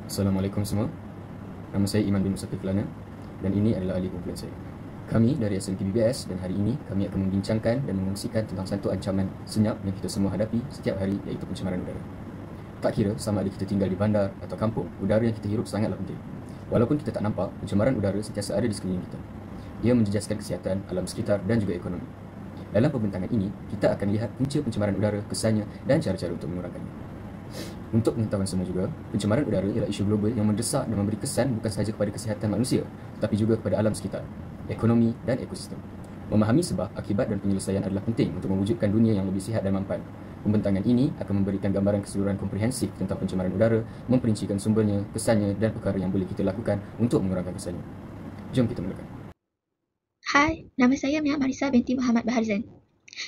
Assalamualaikum semua. Nama saya Iman bin Musafir Kelana dan ini adalah ahli kumpulan saya. Kami dari SNP BBS dan hari ini kami akan membincangkan dan mengongsikan tentang satu ancaman senyap yang kita semua hadapi setiap hari, iaitu pencemaran udara. Tak kira sama ada kita tinggal di bandar atau kampung, udara yang kita hirup sangatlah penting. Walaupun kita tak nampak, pencemaran udara sentiasa ada di sekeliling kita. Ia menjejaskan kesihatan, alam sekitar dan juga ekonomi. Dalam pembentangan ini, kita akan lihat punca pencemaran udara, kesannya dan cara-cara untuk mengurangkannya. Untuk pengetahuan semua juga, pencemaran udara ialah isu global yang mendesak dan memberi kesan bukan sahaja kepada kesihatan manusia, tetapi juga kepada alam sekitar, ekonomi dan ekosistem. Memahami sebab, akibat dan penyelesaian adalah penting untuk mewujudkan dunia yang lebih sihat dan mampan. Pembentangan ini akan memberikan gambaran keseluruhan komprehensif tentang pencemaran udara, memperincikan sumbernya, kesannya dan perkara yang boleh kita lakukan untuk mengurangkan kesannya. Jom kita mulakan. Hai, nama saya Mia Marisa binti Muhammad Baharizan.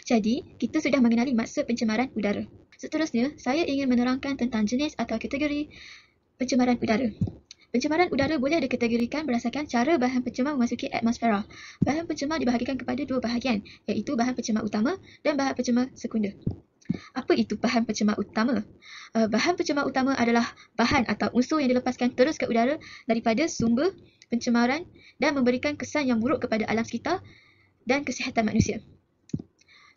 Jadi, kita sudah mengenali maksud pencemaran udara. Seterusnya, saya ingin menerangkan tentang jenis atau kategori pencemaran udara. Pencemaran udara boleh dikategorikan berdasarkan cara bahan pencemar memasuki atmosfera. Bahan pencemar dibahagikan kepada dua bahagian, iaitu bahan pencemar utama dan bahan pencemar sekunder. Apa itu bahan pencemar utama? Bahan pencemar utama adalah bahan atau unsur yang dilepaskan terus ke udara daripada sumber pencemaran dan memberikan kesan yang buruk kepada alam sekitar dan kesihatan manusia.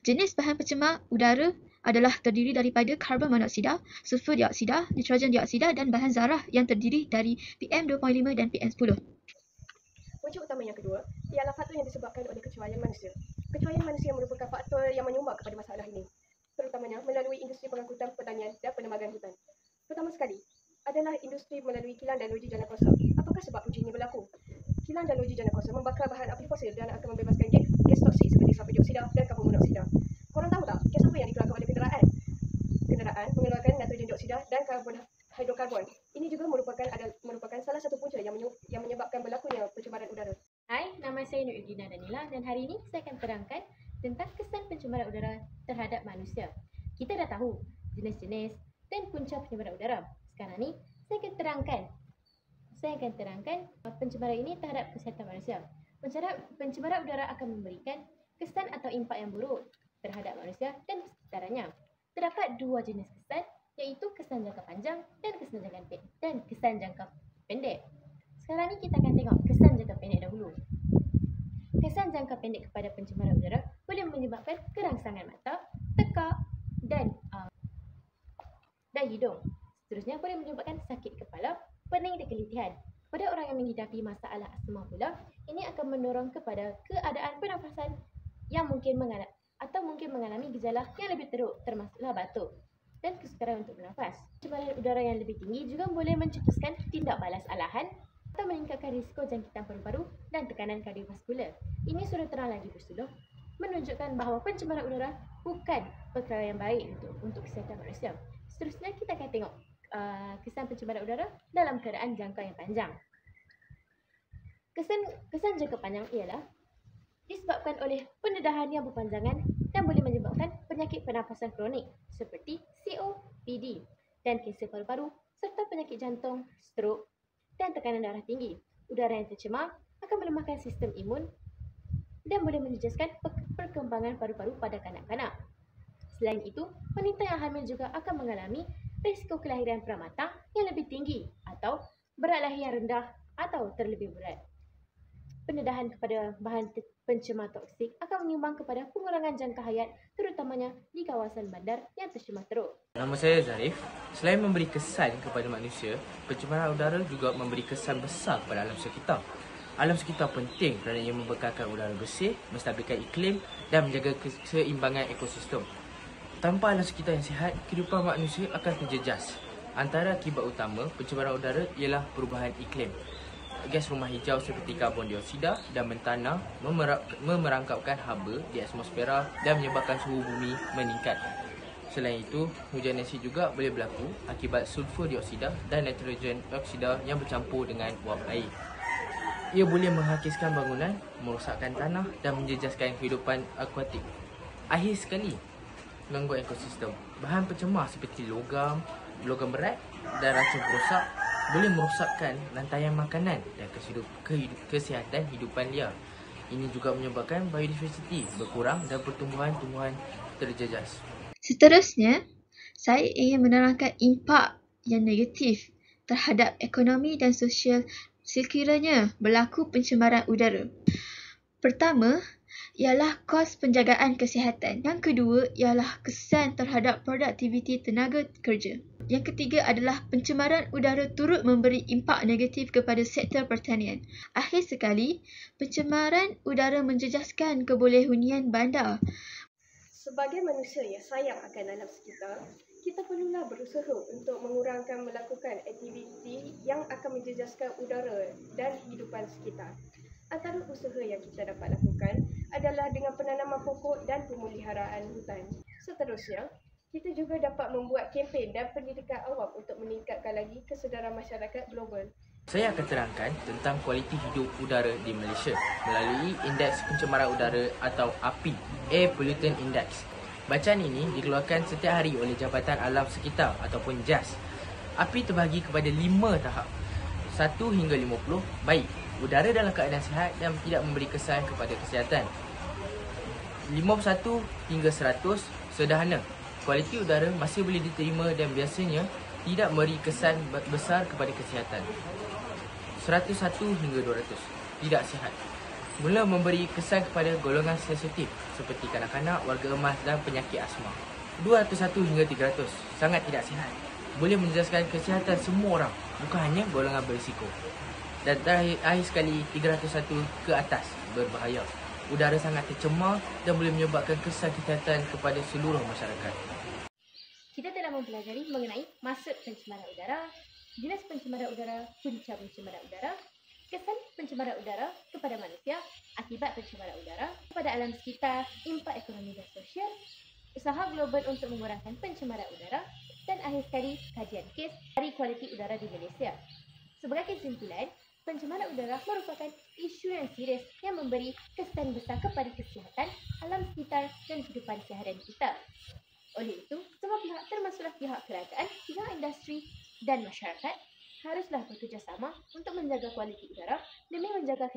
Jenis bahan pencemar udara adalah terdiri daripada karbon monoksida, sulfur dioksida, nitrogen dioksida dan bahan zarah yang terdiri dari PM2.5 dan PM10. Punca utama yang kedua ialah faktor yang disebabkan oleh kecuaian manusia. Kecuaian manusia merupakan faktor yang menyumbang kepada masalah ini, terutamanya melalui industri pengangkutan pertanian dan penebangan hutan. Pertama sekali adalah industri melalui kilang dan loji jana kuasa. Apakah sebab punca ini berlaku? Kilang dan loji jana kuasa membakar bahan api fosil dan akan membebaskan gas toksik seperti sulfur dioksida dan karbon monoksida. Korang tahu tak gas apa yang dikeluarkan oleh kenderaan? Kenderaan mengeluarkan nitrogen dioksida dan karbon hidrokarbon. Ini juga merupakan salah satu punca yang menyebabkan berlakunya pencemaran udara. Hai, nama saya Nur Idina Danila dan hari ini saya akan terangkan tentang kesan pencemaran udara terhadap manusia. Kita dah tahu jenis-jenis dan punca pencemaran udara. Sekarang ni saya akan terangkan pencemaran ini terhadap kesihatan manusia. Pencemaran udara akan memberikan kesan atau impak yang buruk terhadap manusia dan sekitarnya. Terdapat dua jenis kesan, iaitu kesan jangka panjang dan kesan jangka pendek. Sekarang ni kita akan tengok kesan jangka pendek dahulu. Kesan jangka pendek kepada pencemaran udara boleh menyebabkan kerangsangan mata, tekak dan hidung. Seterusnya boleh menyebabkan sakit kepala, pening dan kelitihan. Pada orang yang menghidapi masalah asma pula, ini akan mendorong kepada keadaan pernafasan yang mungkin mengalami gejala yang lebih teruk, termasuklah batuk dan kesukaran untuk bernafas. Pencemaran udara yang lebih tinggi juga boleh mencetuskan tindak balas alahan atau meningkatkan risiko jangkitan paru-paru dan tekanan kardiovaskular. Ini sudah terang lagi bersuluh menunjukkan bahawa pencemaran udara bukan perkara yang baik untuk kesihatan manusia. Seterusnya kita akan tengok kesan pencemaran udara dalam keadaan jangka yang panjang. Kesan jangka panjang ialah disebabkan oleh pendedahan yang berpanjangan dan boleh menyebabkan penyakit pernafasan kronik seperti COPD dan kanser paru-paru serta penyakit jantung, strok dan tekanan darah tinggi. Udara yang tercemar akan melemahkan sistem imun dan boleh menjejaskan perkembangan paru-paru pada kanak-kanak. Selain itu, wanita yang hamil juga akan mengalami risiko kelahiran pramatang yang lebih tinggi atau berat lahir yang rendah atau terlebih berat. Pendedahan kepada bahan pencemar toksik akan menyumbang kepada pengurangan jangka hayat, terutamanya di kawasan bandar yang tercemar teruk. Nama saya Zarif. Selain memberi kesan kepada manusia, pencemaran udara juga memberi kesan besar kepada alam sekitar. Alam sekitar penting kerana ia membekalkan udara bersih, menstabilkan iklim dan menjaga keseimbangan ekosistem. Tanpa alam sekitar yang sihat, kehidupan manusia akan terjejas. Antara akibat utama pencemaran udara ialah perubahan iklim. Gas rumah hijau seperti karbon dioksida dan mentana memerangkapkan haba di atmosfera dan menyebabkan suhu bumi meningkat. Selain itu, hujan asid juga boleh berlaku akibat sulfur dioksida dan nitrogen dioksida yang bercampur dengan wap air. Ia boleh menghakiskan bangunan, merosakkan tanah dan menjejaskan kehidupan akuatik. Akhir sekali, gangguan ekosistem. Bahan pencemar seperti logam berat dan racun perosak boleh merosakkan rantaian makanan dan kesihatan hidupan liar. Ini juga menyebabkan biodiversiti berkurang dan pertumbuhan-tumbuhan terjejas. Seterusnya, saya ingin menerangkan impak yang negatif terhadap ekonomi dan sosial sekiranya berlaku pencemaran udara. Pertama, ialah kos penjagaan kesihatan. Yang kedua ialah kesan terhadap produktiviti tenaga kerja. Yang ketiga adalah pencemaran udara turut memberi impak negatif kepada sektor pertanian. Akhir sekali, pencemaran udara menjejaskan kebolehan bandar. Sebagai manusia yang sayang akan alam sekitar, kita perlulah berusaha untuk mengurangkan melakukan aktiviti yang akan menjejaskan udara dan kehidupan sekitar. Antara usaha yang kita dapat lakukan adalah dengan penanaman pokok dan pemeliharaan hutan. Seterusnya, kita juga dapat membuat kempen dan pendidikan awam untuk meningkatkan lagi kesedaran masyarakat global. Saya akan terangkan tentang kualiti hidup udara di Malaysia melalui Indeks Pencemaran Udara atau API, Air Pollutant Index. Bacaan ini dikeluarkan setiap hari oleh Jabatan Alam Sekitar ataupun JAS. API terbahagi kepada 5 tahap. 1 hingga 50, baik. Udara dalam keadaan sihat dan tidak memberi kesan kepada kesihatan. 51 hingga 100, sederhana. Kualiti udara masih boleh diterima dan biasanya tidak memberi kesan besar kepada kesihatan. 101 hingga 200, tidak sihat. Mula memberi kesan kepada golongan sensitif seperti kanak-kanak, warga emas dan penyakit asma. 201 hingga 300, sangat tidak sihat. Boleh menjejaskan kesihatan semua orang, bukan hanya golongan berisiko. Dan terakhir sekali 301 ke atas, berbahaya. Udara sangat tercemar dan boleh menyebabkan kesan kesihatan kepada seluruh masyarakat. Kita telah mempelajari mengenai maksud pencemaran udara, jenis pencemaran udara, punca pencemaran udara, kesan pencemaran udara kepada manusia, akibat pencemaran udara kepada alam sekitar, impak ekonomi dan sosial, usaha global untuk mengurangkan pencemaran udara, dan akhir sekali kajian kes dari kualiti udara di Malaysia. Sebagai kesimpulan, pencemaran udara merupakan isu yang serius yang memberi kesan besar kepada kesihatan, alam sekitar dan kehidupan seharian kita. Oleh itu, semua pihak termasuklah pihak kerajaan, pihak industri dan masyarakat haruslah bekerjasama untuk menjaga kualiti udara demi menjaga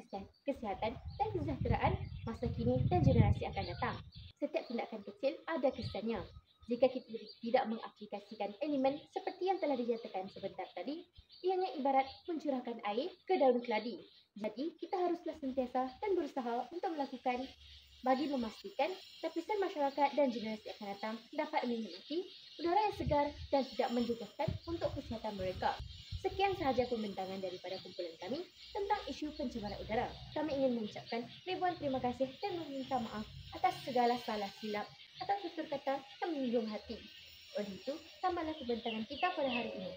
kesihatan dan kesejahteraan masa kini dan generasi akan datang. Setiap tindakan kecil ada kesannya. Jika kita tidak mengaplikasikan elemen seperti yang telah dinyatakan sebentar tadi, ianya ibarat mencurahkan air ke daun keladi. Jadi, kita haruslah sentiasa dan berusaha untuk melakukan bagi memastikan lapisan masyarakat dan generasi akan datang dapat menikmati udara yang segar dan tidak menjejaskan untuk kesihatan mereka. Sekian sahaja pembintangan daripada kumpulan kami tentang isu pencemaran udara. Kami ingin mengucapkan ribuan terima kasih dan meminta maaf atas segala salah silap atau tutur kata yang menyinggung hati. Oleh itu, tambahlah pembintangan kita pada hari ini.